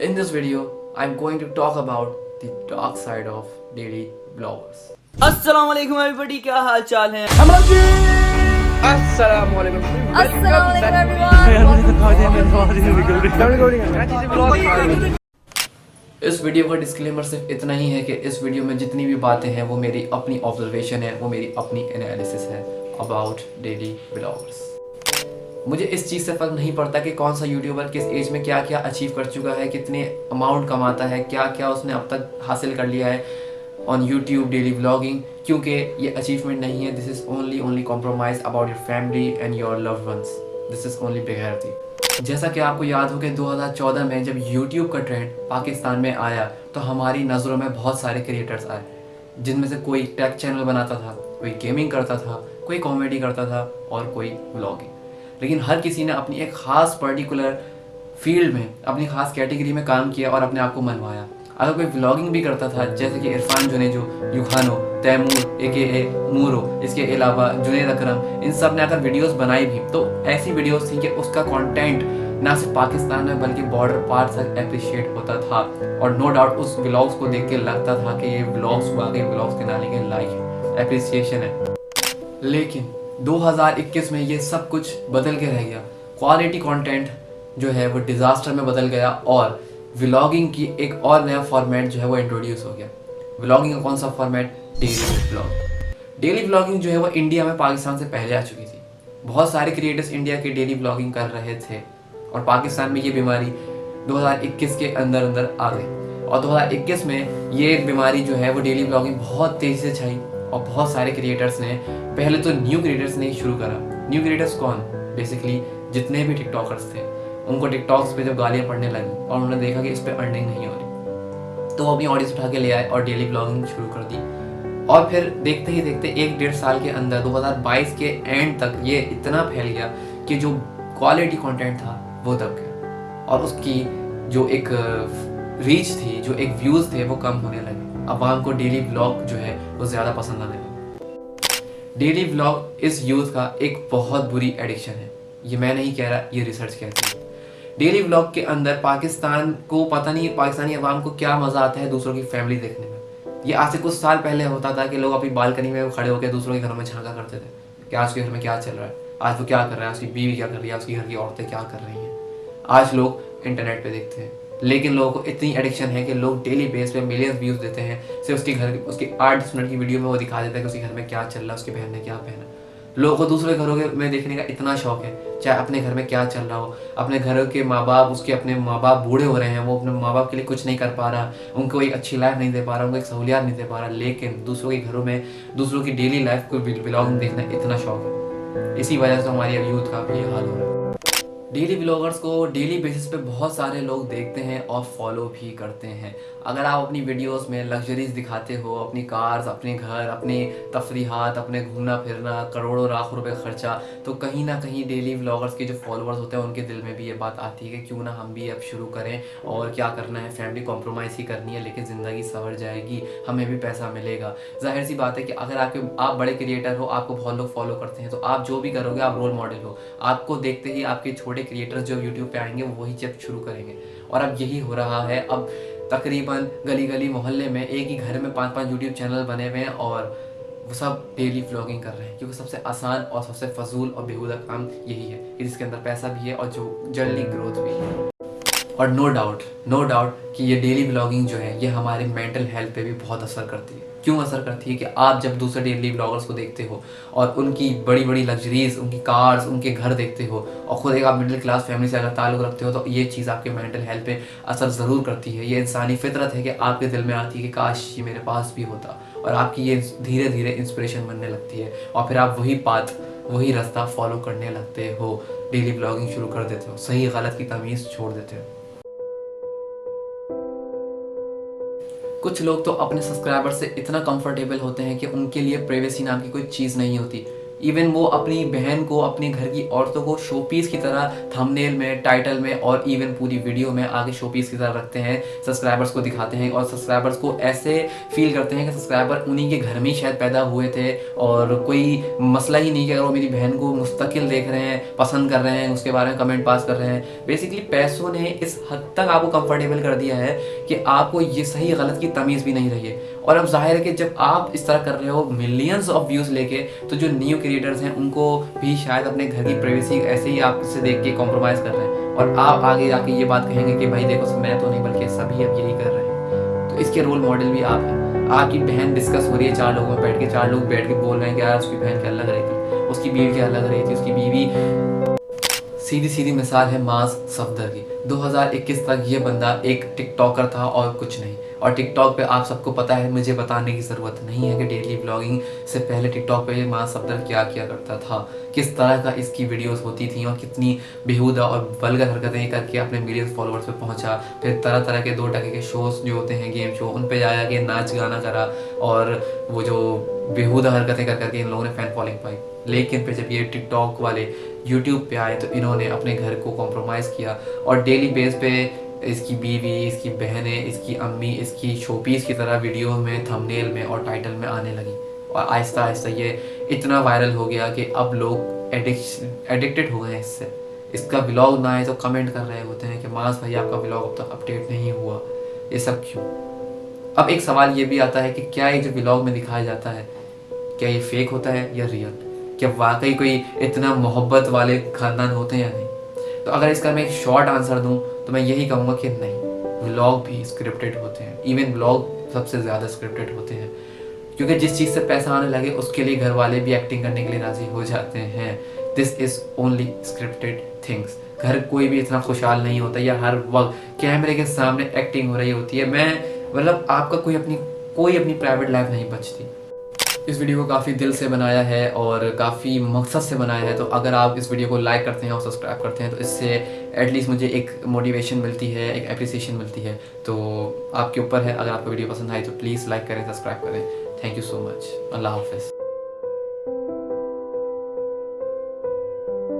In this video, I'm going to talk about the dark side of daily vloggers. अस्सलाम वालेकुम everybody, क्या हाल चाल है? अस्सलाम वालेकुम इस वीडियो का डिस्क्लेमर सिर्फ इतना ही है कि इस वीडियो में जितनी भी बातें हैं वो मेरी अपनी ऑब्जर्वेशन है, वो मेरी अपनी एनालिसिस है अबाउट डेली व्लॉगर्स। मुझे इस चीज़ से फ़र्क नहीं पड़ता कि कौन सा यूट्यूबर किस एज में क्या क्या अचीव कर चुका है, कितने अमाउंट कमाता है, क्या क्या उसने अब तक हासिल कर लिया है ऑन यूट्यूब डेली व्लॉगिंग, क्योंकि ये अचीवमेंट नहीं है। This is only compromise about your family and your loved ones. This is only बेगैरती। जैसा कि आपको याद हो कि 2014 में जब यूट्यूब का ट्रेंड पाकिस्तान में आया तो हमारी नज़रों में बहुत सारे क्रिएटर्स आए, जिनमें से कोई टेक चैनल बनाता था, कोई गेमिंग करता था, कोई कॉमेडी करता था और कोई व्लॉगिंग। लेकिन हर किसी ने अपनी एक ख़ास पर्टिकुलर फील्ड में, अपनी ख़ास कैटेगरी में काम किया और अपने आप को मनवाया। अगर कोई व्लॉगिंग भी करता था, जैसे कि इरफान जुनेजो, युखानो, तैमूर AKA मूरो, इसके अलावा जुनेद अकरम, इन सब ने अगर वीडियोस बनाई भी तो ऐसी वीडियोस थी कि उसका कंटेंट ना सिर्फ पाकिस्तान में बल्कि बॉर्डर पार तक अप्रिशिएट होता था। और नो डाउट उस व्लॉग्स को देख के लगता था कि ये व्लॉग्स वाकई व्लॉग्स के नाले के लायक है, अप्रिसिएशन है। लेकिन 2021 में ये सब कुछ बदल के रह गया। क्वालिटी कंटेंट जो है वो डिज़ास्टर में बदल गया और व्लॉगिंग की एक और नया फॉर्मेट जो है वो इंट्रोड्यूस हो गया। व्लॉगिंग का कौन सा format? Daily vlog. Daily vlogging जो है वो इंडिया में पाकिस्तान से पहले आ चुकी थी। बहुत सारे क्रिएटर्स इंडिया के डेली व्लॉगिंग कर रहे थे और पाकिस्तान में ये बीमारी 2021 के अंदर आ गई। और 2021 में ये बीमारी जो है वो डेली व्लॉगिंग बहुत तेज़ी से छाई और बहुत सारे क्रिएटर्स ने, पहले तो न्यू क्रिएटर्स ने शुरू करा। न्यू क्रिएटर्स कौन? बेसिकली जितने भी टिकटॉकर्स थे, उनको टिकटॉक्स पे जब गालियाँ पड़ने लगी और उन्होंने देखा कि इस पर अर्निंग नहीं हो रही, तो वो अपनी ऑडियंस उठा के ले आए और डेली व्लॉगिंग शुरू कर दी। और फिर देखते ही देखते 1-1.5 साल के अंदर 2022 के एंड तक ये इतना फैल गया कि जो क्वालिटी कंटेंट था वो दब गया और उसकी जो एक रीच थी, जो एक व्यूज़ थे वो कम होने लगे। अवाम को डेली व्लॉग जो है वो ज़्यादा पसंद आने लगा। डेली व्लॉग इस यूथ का एक बहुत बुरी एडिक्शन है। ये मैं नहीं कह रहा, ये रिसर्च कहती है। डेली व्लॉग के अंदर पाकिस्तान को पता नहीं, पाकिस्तानी अवाम को क्या मज़ा आता है दूसरों की फैमिली देखने में। ये आज से कुछ साल पहले होता था कि लोग अपनी बालकनी में खड़े होकर दूसरों के घरों में झांका करते थे कि आज के घर में क्या चल रहा है, आज वो क्या कर रहा है, उसकी बीवी क्या कर रही है, उसकी घर की औरतें क्या कर रही हैं। आज लोग इंटरनेट पे देखते हैं, लेकिन लोगों को इतनी एडिक्शन है कि लोग डेली बेस पे मिलियंस व्यूज़ देते हैं सिर्फ उसकी 8 मिनट की वीडियो में वो दिखा देता है कि उसके घर में क्या चल रहा है, उसकी बहन ने क्या पहना। लोगों को दूसरे घरों में देखने का इतना शौक है, चाहे अपने घर में क्या चल रहा हो। अपने घर के माँ बाप, उसके अपने माँ बाप बूढ़े हो रहे हैं, वो अपने माँ बाप के लिए कुछ नहीं कर पा रहा, उनको एक अच्छी लाइफ नहीं दे पा रहा, उनको एक सहूलियात नहीं दे पा रहा, लेकिन दूसरों के घरों में दूसरों की डेली लाइफ को व्लॉगिंग देखना इतना शौक है। इसी वजह से हमारी अब यूथ का ये हाल हो रहा है। डेली व्लॉगर्स को डेली बेसिस पे बहुत सारे लोग देखते हैं और फॉलो भी करते हैं। अगर आप अपनी वीडियोस में लग्जरीज दिखाते हो, अपनी कार्स, अपने घर, अपने तफरीहात, अपने घूमना फिरना, करोड़ों लाख रुपए खर्चा, तो कहीं ना कहीं डेली व्लॉगर्स के जो फॉलोअर्स होते हैं उनके दिल में भी ये बात आती है कि क्यों ना हम भी अब शुरू करें। और क्या करना है, फैमिली कॉम्प्रोमाइज़ ही करनी है, लेकिन ज़िंदगी संवर जाएगी, हमें भी पैसा मिलेगा। जाहिर सी बात है कि अगर आप बड़े क्रिएटर हो, आपको बहुत लोग फॉलो करते हैं, तो आप जो भी करोगे आप रोल मॉडल हो। आपको देखते ही आपके छोटे क्रिएटर्स जो यूट्यूब पे आएंगे वो वही चीज़ शुरू करेंगे। और अब यही हो रहा है। अब तकरीबन गली गली मोहल्ले में एक ही घर में 5-5 यूट्यूब चैनल बने हुए हैं और वो सब डेली व्लॉगिंग कर रहे हैं, क्योंकि सबसे आसान और सबसे फजूल और बेहुदा काम यही है कि जिसके अंदर पैसा भी है और जो जल्दी ग्रोथ भी है। और नो डाउट कि ये डेली व्लॉगिंग जो है ये हमारे मेंटल हेल्थ पे भी बहुत असर करती है। क्यों असर करती है? कि आप जब दूसरे डेली व्लॉगर्स को देखते हो और उनकी बड़ी बड़ी लग्जरीज, उनकी कार्स, उनके घर देखते हो और ख़ुद एक आप मिडिल क्लास फैमिली से अगर ताल्लुक़ रखते हो, तो ये चीज़ आपके मेंटल हेल्थ पे असर ज़रूर करती है। ये इंसानी फितरत है कि आपके दिल में आती है कि काश ये मेरे पास भी होता, और आपकी ये धीरे धीरे इंस्पिरेशन बनने लगती है और फिर आप वही रास्ता फॉलो करने लगते हो, डेली व्लॉगिंग शुरू कर देते हो, सही गलत की तमीज़ छोड़ देते हो। कुछ लोग तो अपने सब्सक्राइबर से इतना कंफर्टेबल होते हैं कि उनके लिए प्राइवेसी नाम की कोई चीज़ नहीं होती। इवन वो अपनी बहन को, अपने घर की औरतों को शोपीस की तरह थंबनेल में, टाइटल में और इवन पूरी वीडियो में आगे शोपीस की तरह रखते हैं, सब्सक्राइबर्स को दिखाते हैं और सब्सक्राइबर्स को ऐसे फील करते हैं कि सब्सक्राइबर उन्हीं के घर में ही शायद पैदा हुए थे और कोई मसला ही नहीं कि अगर वो मेरी बहन को मुस्तकिल देख रहे हैं, पसंद कर रहे हैं, उसके बारे में कमेंट पास कर रहे हैं। बेसिकली पैसों ने इस हद तक आपको कंफर्टेबल कर दिया है कि आपको ये सही गलत की तमीज़ भी नहीं रही है। और अब जाहिर है कि जब आप इस तरह कर रहे हो मिलियंस ऑफ व्यूज़ लेके, तो जो न्यू क्रिएटर्स हैं उनको भी शायद अपने घर की प्राइवेसी ऐसे ही आपसे देख के कॉम्प्रोमाइज़ कर रहे हैं और आप आगे जाके ये बात कहेंगे कि भाई देखो मैं तो नहीं बल्कि सभी अब यही कर रहे हैं। तो इसके रोल मॉडल भी आप हैं। आपकी बहन डिस्कस हो रही है 4 लोगों में बैठ के, 4 लोग बैठ के बोल रहे हैं कि यार उसकी बहन क्या लग रही थी, उसकी बीवी क्या लग रही थी, उसकी बीवी। सीधी सीधी मिसाल है मास सफदर की। 2021 तक ये बंदा एक टिकटॉकर था और कुछ नहीं। और टिकटॉक पे आप सबको पता है, मुझे बताने की ज़रूरत नहीं है कि डेली ब्लॉगिंग से पहले टिकटॉक पे मास सफदर क्या किया करता था, किस तरह का इसकी वीडियोस होती थी और कितनी बेहुदा और वल्गर हरकतें करके अपने मिलियंस फॉलोअर्स पे पहुंचा। फिर तरह तरह के 2 टके के शोज़ जो होते हैं, गेम शो, उन पे जा के नाच गाना करा और वो जो बेहुदा हरकतें कर करके इन लोगों ने फैन फॉलोइंग पाई। लेकिन फिर जब ये टिकटॉक वाले यूट्यूब पे आए तो इन्होंने अपने घर को कॉम्प्रोमाइज़ किया और डेली बेस पे इसकी बीवी, इसकी बहनें, इसकी अम्मी इसकी शोपीस की तरह वीडियो में, थंबनेल में और टाइटल में आने लगी। और आहिस्ता आहिस्ता ये इतना वायरल हो गया कि अब लोग एडिक्टेड हो गए हैं इससे। इसका व्लॉग ना आए तो कमेंट कर रहे होते हैं कि मास भाई आपका व्लॉग अब तक अपडेट नहीं हुआ, ये सब क्यों। अब एक सवाल ये भी आता है कि क्या ये जो व्लॉग में दिखाया जाता है, क्या ये फेक होता है या रियल? क्या वाकई कोई इतना मोहब्बत वाले ख़ानदान होते हैं या नहीं? तो अगर इसका मैं एक शॉर्ट आंसर दूं तो मैं यही कहूँगा कि नहीं, व्लॉग भी स्क्रिप्टेड होते हैं। इवन व्लॉग सबसे ज़्यादा स्क्रिप्टेड होते हैं, क्योंकि जिस चीज़ से पैसा आने लगे उसके लिए घर वाले भी एक्टिंग करने के लिए राज़ी हो जाते हैं। This is only scripted things. घर कोई भी इतना खुशहाल नहीं होता या हर वक्त कैमरे के सामने एक्टिंग हो रही होती है। मतलब आपका कोई अपनी प्राइवेट लाइफ नहीं बचती। इस वीडियो को काफ़ी दिल से बनाया है और काफ़ी मकसद से बनाया है। तो अगर आप इस वीडियो को लाइक करते हैं और सब्सक्राइब करते हैं तो इससे एटलीस्ट मुझे एक मोटिवेशन मिलती है, एक एप्रिसिएशन मिलती है। तो आपके ऊपर है, अगर आपको वीडियो पसंद आई तो प्लीज़ लाइक करें, सब्सक्राइब करें। Thank you so much. अल्लाह हाफ़िज़।